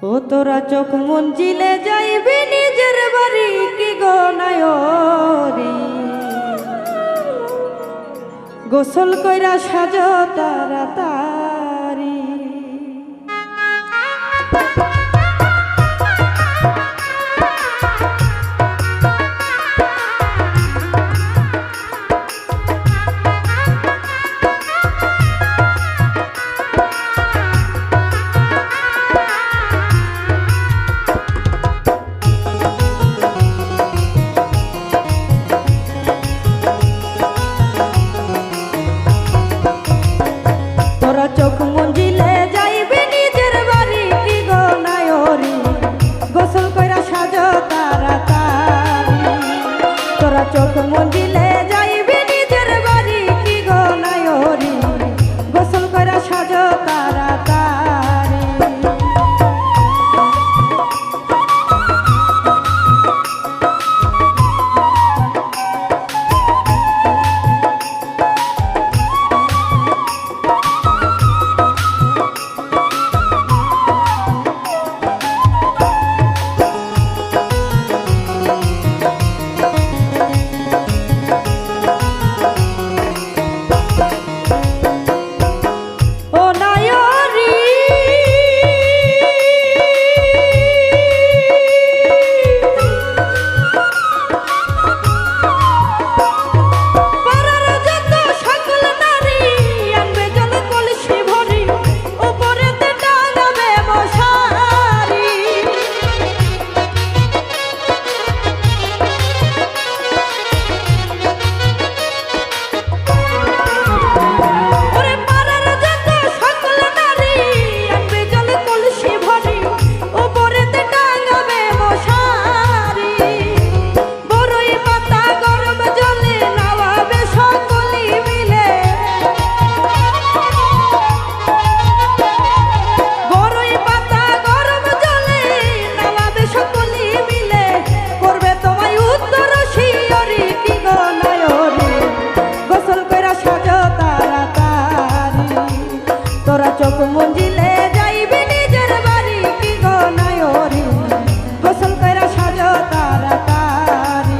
ও তোরা চোখ মঞ্জিলে যাইবি নিজের বাড়ি কি গো নায়রি, গোসল কইরা সাজো তাড়াতাড়ি। চোখ মঞ্জিলে যাইবে নিজের বাড়ি কি গো নায়রি, গোসল কইরা সাজো তাড়াতাড়ি। তোরা চোখ মঞ্জিলে যাইবে নিজের বাড়ি কি গো নায়রি, গোসল কইরা সাজো তাড়াতাড়ি। চোখ মঞ্জিলে যাইবে নিজের বাড়ি কি গো নায়রি, গোসল কইরা সাজো তাড়াতাড়ি।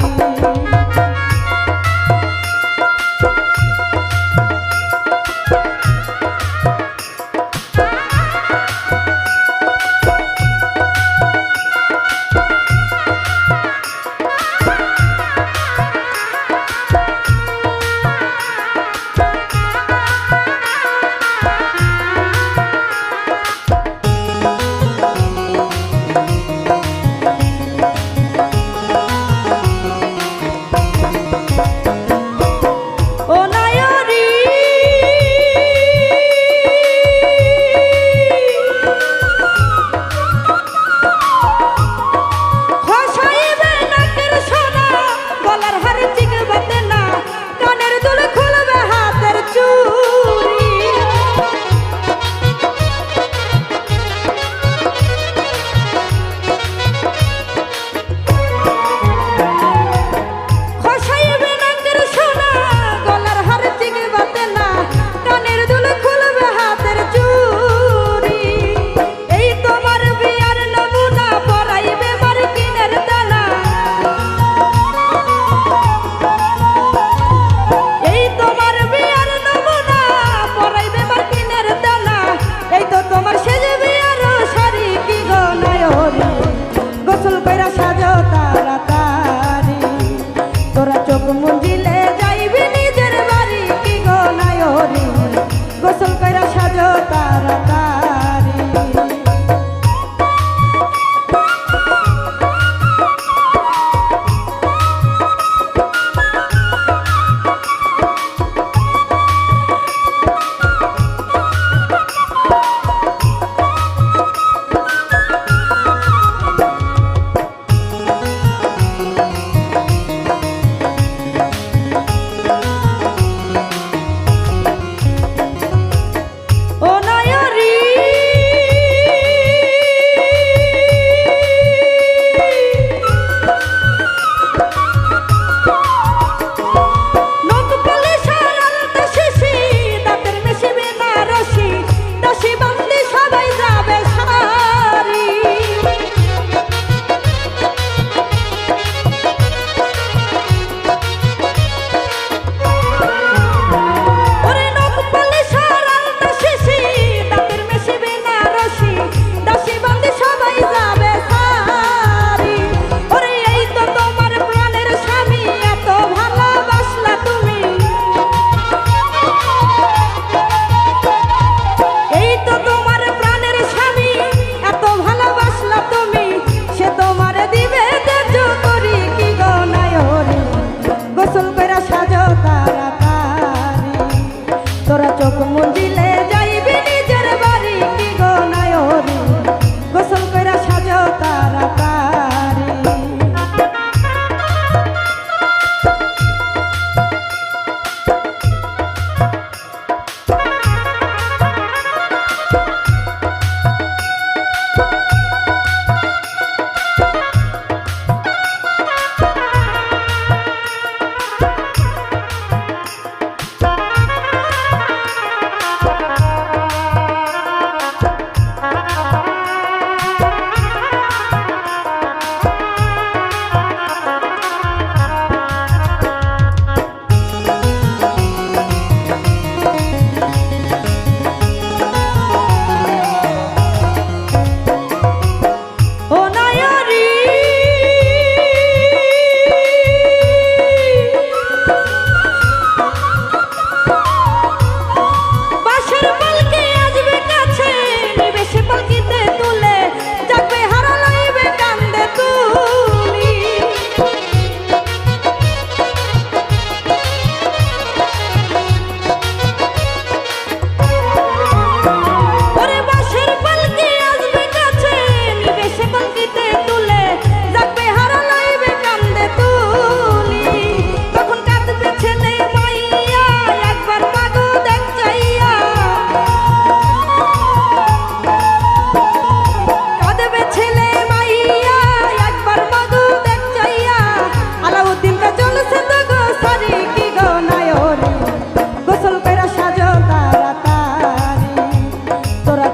চোখ মঞ্জিলে যাইবি নিজের বাড়ি কি গো নায়রি, গোসল কইরা সাজো তাড়াতাড়ি। ও নায়রি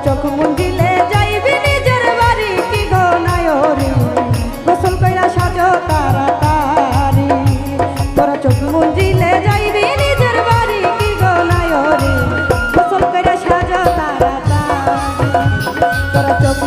চোখ মুঞ্জিলে যাইবি নিজের বাড়ি কি গো নায়রি গোসল কইরা সাজো তাড়াতাড়ি তোরা চোখ মুঞ্জিলে যাইবি নিজের বাড়ি কি গো নায়রি গোসল কইরা সাজো তাড়াতাড়ি তোরা চোখ